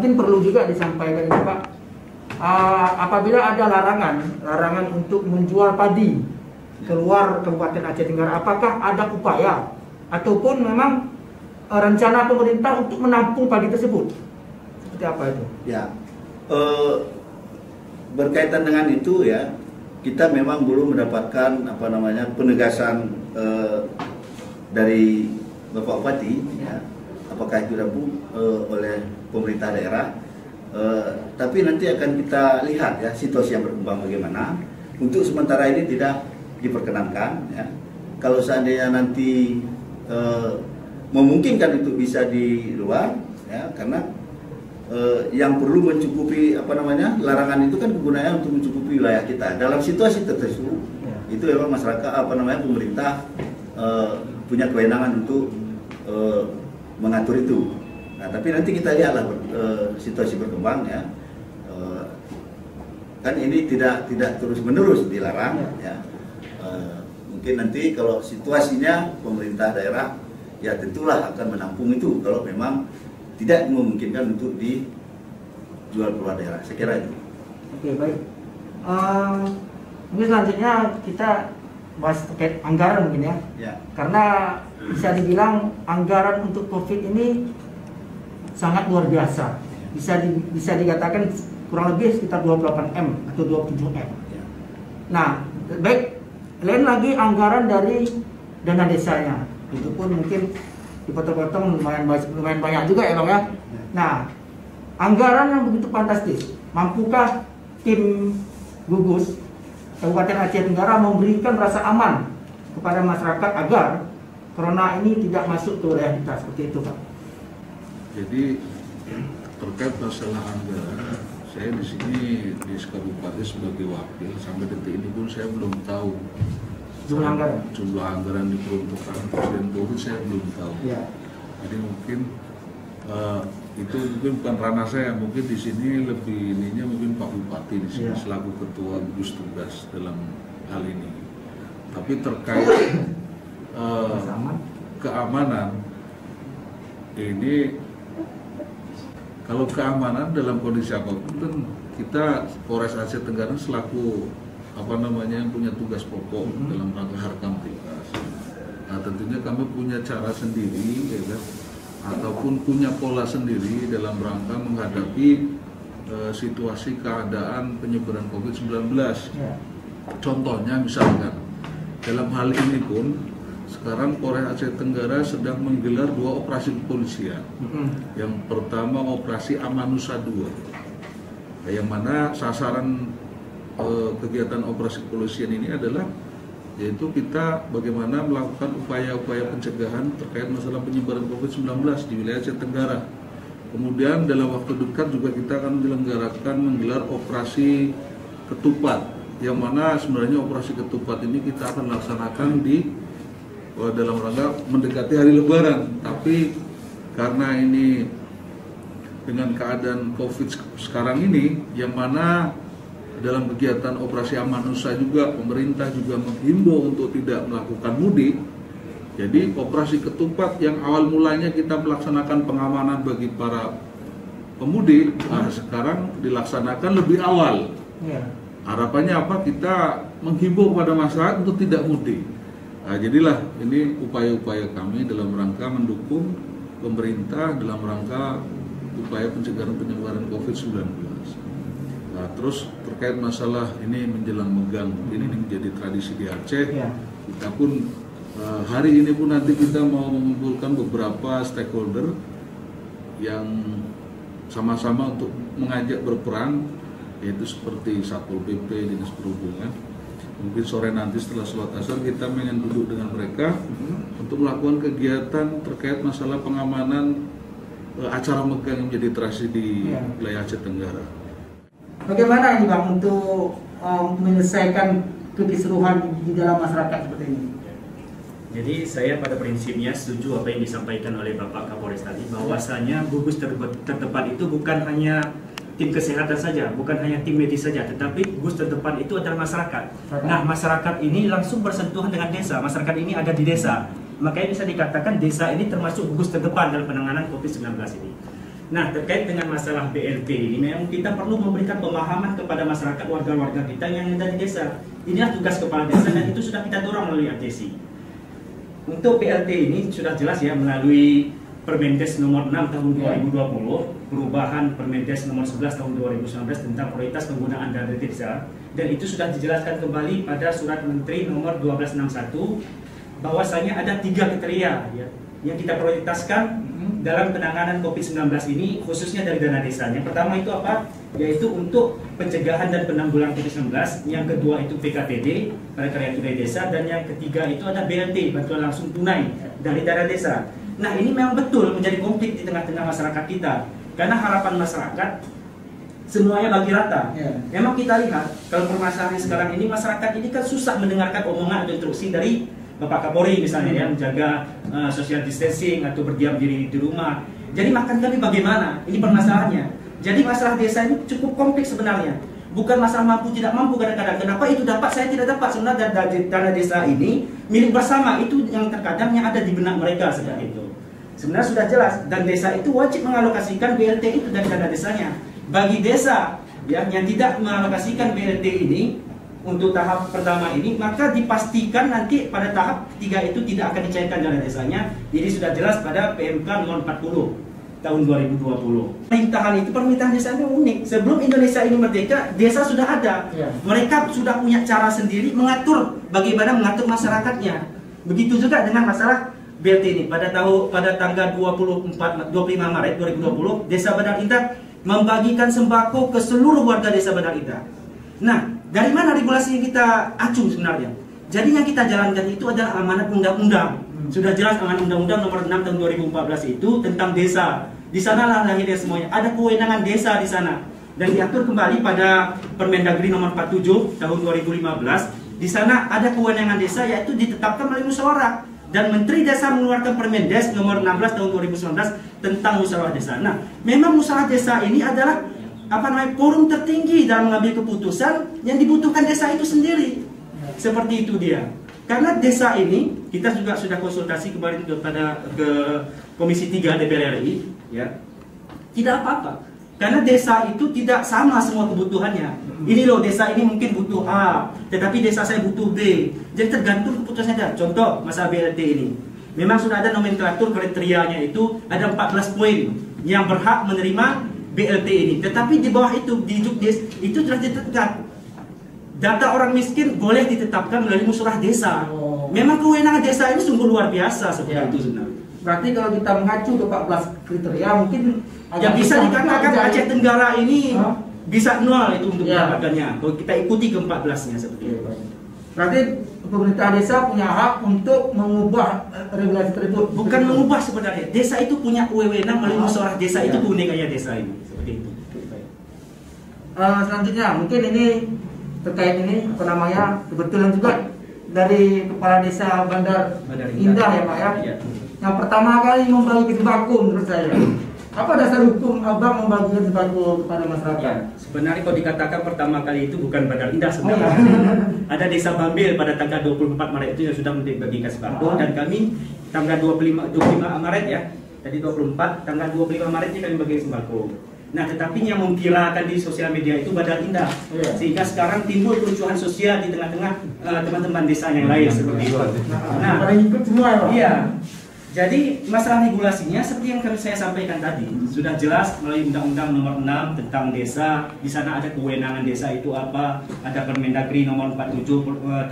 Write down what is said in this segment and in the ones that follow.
mungkin perlu juga disampaikan ini Pak, apabila ada larangan untuk menjual padi keluar Kabupaten Aceh Tenggara, apakah ada upaya ataupun memang rencana pemerintah untuk menampung padi tersebut? Seperti apa itu? Ya, berkaitan dengan itu ya, kita memang belum mendapatkan penegasan dari Bapak Bupati, ya, apakah itu dilakukan oleh pemerintah daerah. Tapi nanti akan kita lihat ya situasi yang berkembang bagaimana. Untuk sementara ini tidak diperkenankan. Ya. Kalau seandainya nanti memungkinkan itu bisa di luar, ya, karena yang perlu mencukupi larangan itu kan kegunaannya untuk mencukupi wilayah kita. Dalam situasi tertentu itu memang masyarakat pemerintah punya kewenangan untuk mengatur itu. Nah, tapi nanti kita lihatlah situasi berkembang ya. Kan ini tidak terus menerus dilarang ya. Mungkin nanti kalau situasinya pemerintah daerah ya tentulah akan menampung itu kalau memang tidak memungkinkan untuk dijual keluar daerah. Saya kira itu. Oke, baik. Mungkin selanjutnya kita bahas terkait anggaran mungkin ya. Ya. Karena bisa dibilang anggaran untuk COVID ini sangat luar biasa. Bisa dikatakan kurang lebih sekitar 28M atau 27M. Ya. Nah, baik. Lain lagi anggaran dari dana desanya. Itu pun mungkin dipotong-potong lumayan banyak juga ya Bang ya. Nah, anggaran yang begitu fantastis, mampukah tim gugus Kabupaten Aceh Tenggara memberikan rasa aman kepada masyarakat agar corona ini tidak masuk ke wilayah kita seperti itu Pak? Jadi terkait masalah anggaran, saya di sini di Kabupaten sebagai wakil sampai detik ini pun saya belum tahu jumlah anggaran diperuntukkan Presiden COVID, saya belum tahu. Ya. Jadi mungkin itu mungkin bukan ranah saya, mungkin di sini lebih ininya mungkin Pak Bupati di sini selaku ketua gugus tugas dalam hal ini. Tapi terkait keamanan ini, kalau keamanan dalam kondisi apapun kan kita Polres Aceh Tenggara selaku yang punya tugas pokok dalam rangka Harkamtibnas. Nah, tentunya kami punya cara sendiri ya kan, ataupun punya pola sendiri dalam rangka menghadapi situasi keadaan penyebaran COVID-19. Contohnya misalkan dalam hal ini pun sekarang Polres Aceh Tenggara sedang menggelar 2 operasi kepolisian. Yang pertama operasi Amanusa 2, yang mana sasaran kegiatan operasi kepolisian ini adalah yaitu kita bagaimana melakukan upaya-upaya pencegahan terkait masalah penyebaran COVID-19 di wilayah Aceh Tenggara. Kemudian dalam waktu dekat juga kita akan menggelar operasi Ketupat, yang mana sebenarnya operasi Ketupat ini kita akan laksanakan dalam rangka mendekati hari Lebaran, tapi karena ini dengan keadaan COVID sekarang ini, yang mana dalam kegiatan operasi Amanusa juga pemerintah juga menghimbau untuk tidak melakukan mudik. Jadi operasi Ketupat yang awal mulanya kita melaksanakan pengamanan bagi para pemudik, sekarang dilaksanakan lebih awal. Harapannya apa? Kita menghimbau kepada masyarakat untuk tidak mudik. Nah, jadilah ini upaya-upaya kami dalam rangka mendukung pemerintah dalam rangka upaya pencegahan penyebaran COVID-19. Nah, terus terkait masalah ini menjelang megang, ini menjadi tradisi di Aceh. Kita pun hari ini pun nanti kita mau mengumpulkan beberapa stakeholder yang sama-sama untuk mengajak berperan, yaitu seperti Satpol PP, Dinas Perhubungan. Mungkin sore nanti setelah sholat asar kita ingin duduk dengan mereka untuk melakukan kegiatan terkait masalah pengamanan acara megah yang menjadi tradisi di wilayah Aceh Tenggara. Bagaimana ini Bang untuk menyelesaikan kekisruhan di dalam masyarakat seperti ini? Jadi saya pada prinsipnya setuju apa yang disampaikan oleh Bapak Kapolres tadi, bahwasanya gugus terdepan itu bukan hanya tim kesehatan saja, bukan hanya tim medis saja, tetapi gugus terdepan itu adalah masyarakat. Nah, masyarakat ini langsung bersentuhan dengan desa, masyarakat ini ada di desa. Makanya bisa dikatakan desa ini termasuk gugus terdepan dalam penanganan COVID-19 ini. Nah, terkait dengan masalah BLT ini, memang kita perlu memberikan pemahaman kepada masyarakat, warga-warga kita yang ada di desa. Inilah tugas kepala desa dan itu sudah kita dorong melalui ATC. Untuk BLT ini sudah jelas ya melalui Permendes nomor 6 tahun 2020, perubahan Permendes nomor 11 tahun 2019 tentang prioritas penggunaan dana desa, dan itu sudah dijelaskan kembali pada surat Menteri nomor 1261 bahwasanya ada 3 kriteria ya, yang kita prioritaskan dalam penanganan COVID-19 ini, khususnya dari dana desanya. Pertama itu apa? Yaitu untuk pencegahan dan penanggulangan COVID-19. Yang kedua itu PKTD, pada karya tunai desa, dan yang ketiga itu ada BLT, bantuan langsung tunai dari dana desa. Nah, ini memang betul menjadi konflik di tengah-tengah masyarakat kita, karena harapan masyarakat semuanya bagi rata. Memang kita lihat kalau permasalahan sekarang ini, masyarakat ini kan susah mendengarkan omongan atau instruksi dari Bapak Kapolri misalnya ya, menjaga social distancing atau berdiam diri di rumah. Jadi makan kami bagaimana? Ini permasalahannya. Jadi masalah desa ini cukup kompleks sebenarnya. Bukan masalah mampu tidak mampu kadang-kadang. Kenapa itu dapat, saya tidak dapat. Sebenarnya dana desa ini milik bersama, itu yang terkadang yang ada di benak mereka seperti itu. Sebenarnya sudah jelas, dan desa itu wajib mengalokasikan BLT itu dari dana desanya. Bagi desa ya, yang tidak mengalokasikan BLT ini untuk tahap pertama ini, maka dipastikan nanti pada tahap ketiga itu tidak akan dicairkan dana desanya. Ini sudah jelas pada PMK nomor 40 tahun 2020. Permintaan desanya unik. Sebelum Indonesia ini merdeka, desa sudah ada. Mereka sudah punya cara sendiri mengatur bagaimana mengatur masyarakatnya. Begitu juga dengan masalah BLT ini. Pada tanggal 25 Maret 2020, Desa Badar Indah membagikan sembako ke seluruh warga Desa Badar Indah. Nah, dari mana regulasi yang kita acu sebenarnya? Jadi yang kita jalankan itu adalah amanat undang-undang. Sudah jelas amanat undang-undang nomor 6 tahun 2014 itu tentang desa. Di sanalah lahirnya semuanya. Ada kewenangan desa di sana. Dan diatur kembali pada Permendagri nomor 47 tahun 2015. Di sana ada kewenangan desa, yaitu ditetapkan melalui musyawarah. Dan Menteri Desa mengeluarkan Permendes nomor 16 tahun 2019 tentang musyawarah desa. Nah, memang musyawarah desa ini adalah forum tertinggi dalam mengambil keputusan yang dibutuhkan desa itu sendiri. Seperti itu dia. Karena desa ini, kita juga sudah konsultasi kemarin ke Komisi 3 DPR RI, ya. Tidak apa-apa. Karena desa itu tidak sama semua kebutuhannya. Ini loh, desa ini mungkin butuh A, tetapi desa saya butuh B. Jadi tergantung keputusannya. Contoh masalah BLT ini. Memang sudah ada nomenklatur kriterianya, itu ada 14 poin yang berhak menerima BLT ini. Tetapi di bawah itu, di Jukdes, itu telah ditetapkan. Data orang miskin boleh ditetapkan melalui musyawarah desa. Memang kewenangan desa ini sungguh luar biasa seperti itu sebenarnya. Berarti kalau kita mengacu ke 14 kriteria, mungkin yang bisa dikatakan Aceh Tenggara ini bisa 0 itu untuk mendapatkannya. Kalau kita ikuti ke 14-nya seperti itu. Berarti pemerintah desa punya hak untuk mengubah regulasi tersebut. Bukan mengubah sebenarnya. Desa itu punya wewenang melalui musyawarah desa, itu keunikannya desa ini. Seperti itu. Selanjutnya mungkin ini terkait ini kebetulan juga dari Kepala Desa Bandar Indah ya Pak ya. Yang pertama kali membagi sembako menurut saya. Apa dasar hukum Abang membagikan sembako kepada masyarakat? Sebenarnya kalau dikatakan pertama kali itu bukan Bandar Indah sebenarnya. Ada Desa Bambil pada tanggal 24 Maret itu yang sudah membagikan sembako, dan kami tanggal 25 Maret ya. Tadi 24, tanggal 25 Maret ini kami bagi sembako. Nah, tetapi yang mengkirakan di sosial media itu Bandar Indah, sehingga sekarang timbul kerusuhan sosial di tengah-tengah teman-teman desa yang lain seperti itu. Nah, ikut semua ya Pak? Iya. Jadi masalah regulasinya seperti yang saya sampaikan tadi, sudah jelas melalui Undang-Undang nomor 6 tentang desa. Di sana ada kewenangan desa itu apa, ada Permendagri nomor 47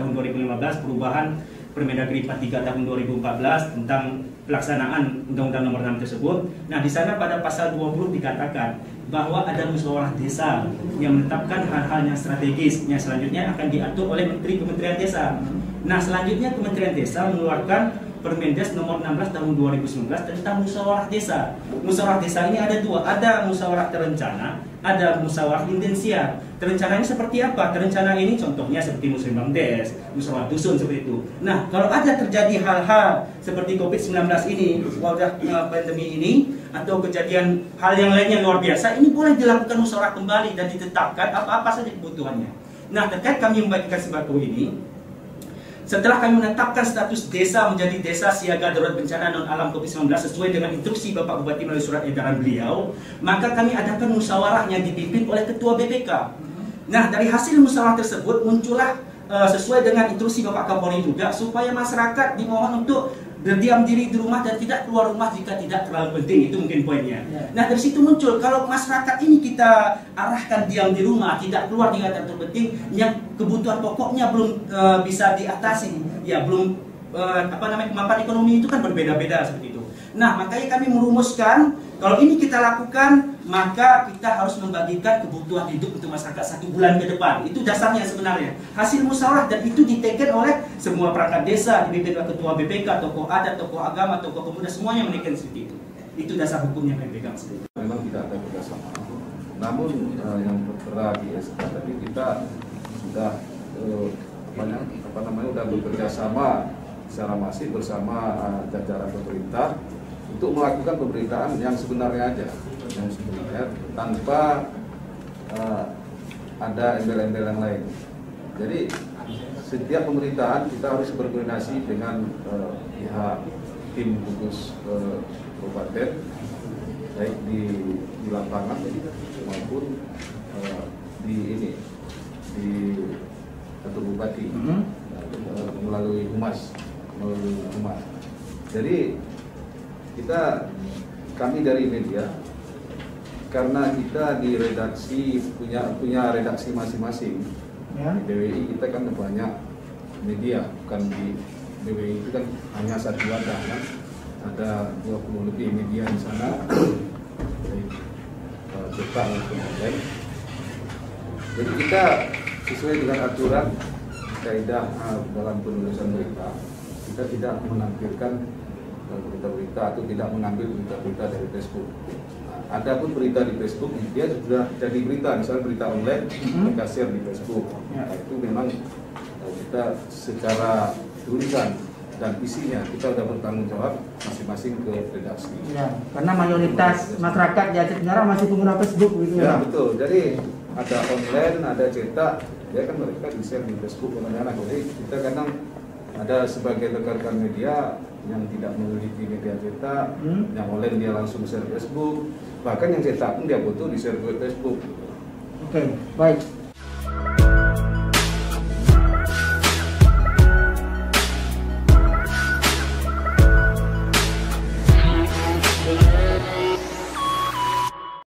tahun 2015, perubahan Permendagri 43 tahun 2014 tentang pelaksanaan Undang-Undang nomor 6 tersebut. Nah, di sana pada pasal 20 dikatakan bahwa ada musyawarah desa yang menetapkan hal-hal yang strategis yang selanjutnya akan diatur oleh Menteri Kementerian Desa. Nah, selanjutnya Kementerian Desa mengeluarkan Permendes nomor 16 tahun 2019 tentang musyawarah desa. Musyawarah desa ini ada dua, ada musyawarah terencana, ada musyawarah intensial. Terencananya seperti apa? Terencana ini contohnya seperti musyawarah des, musyawarah dusun seperti itu. Nah, kalau ada terjadi hal-hal seperti COVID-19 ini, wabah pandemi ini, atau kejadian hal yang lainnya luar biasa, ini boleh dilakukan musyawarah kembali dan ditetapkan apa-apa saja kebutuhannya. Nah, terkait kami membagikan sembako ini, setelah kami menetapkan status desa menjadi desa siaga darurat bencana non alam COVID-19 sesuai dengan instruksi Bapak Bupati melalui surat edaran beliau, maka kami adakan musyawarah yang dipimpin oleh Ketua BPK. Nah, dari hasil musyawarah tersebut muncullah sesuai dengan instruksi Bapak Kapolri juga, supaya masyarakat dimohon untuk berdiam diri di rumah dan tidak keluar rumah jika tidak terlalu penting. Itu mungkin poinnya. Nah, dari situ muncul, kalau masyarakat ini kita arahkan diam di rumah, tidak keluar jika tidak terlalu penting, yang kebutuhan pokoknya belum bisa diatasi, ya belum kemampuan ekonomi itu kan berbeda-beda seperti itu. Nah, makanya kami merumuskan, kalau ini kita lakukan, maka kita harus membagikan kebutuhan hidup untuk masyarakat 1 bulan ke depan. Itu dasarnya sebenarnya. Hasil musyawarah, dan itu diteken oleh semua perangkat desa, dipimpin oleh Ketua BPK, tokoh adat, tokoh agama, tokoh pemuda, semuanya menekan seperti itu. Itu dasar hukumnya yang pegang seperti itu. Memang tidak ada kerjasama. Namun yang tertera di SK tadi kita sudah sudah bekerja sama secara masif bersama jajaran pemerintah untuk melakukan pemberitaan yang sebenarnya aja, yang sebenarnya tanpa ada embel-embel yang lain. Jadi setiap pemberitaan kita harus berkoordinasi dengan pihak tim gugus kabupaten, baik di lapangan maupun di kantor bupati melalui humas. Jadi kami dari media, karena kita di redaksi punya redaksi masing-masing. Di BWI kita kan banyak media, bukan di BWI itu kan hanya satu wadah kan. Ada 20 lebih media di sana, cetak maupun online. Jadi kita sesuai dengan aturan kaidah dalam penulisan berita, kita tidak menampilkan berita-berita atau tidak mengambil berita-berita dari Facebook. Adapun berita di Facebook, dia sudah jadi berita, misalnya berita online, mereka share di Facebook. Nah, itu memang kita secara tulisan dan isinya kita sudah bertanggung jawab masing-masing ke redaksi. Ya, karena mayoritas masyarakat di Aceh Tenggara masih pengguna Facebook gitu ya. Ya betul. Jadi ada online, ada cetak, ya kan mereka di share di Facebook kadang-kadang. Jadi kita kadang ada sebagai rekan-rekan media yang tidak memiliki media cetak, yang online dia langsung share Facebook, bahkan yang cetak pun dia foto di share ke Facebook. Oke, baik.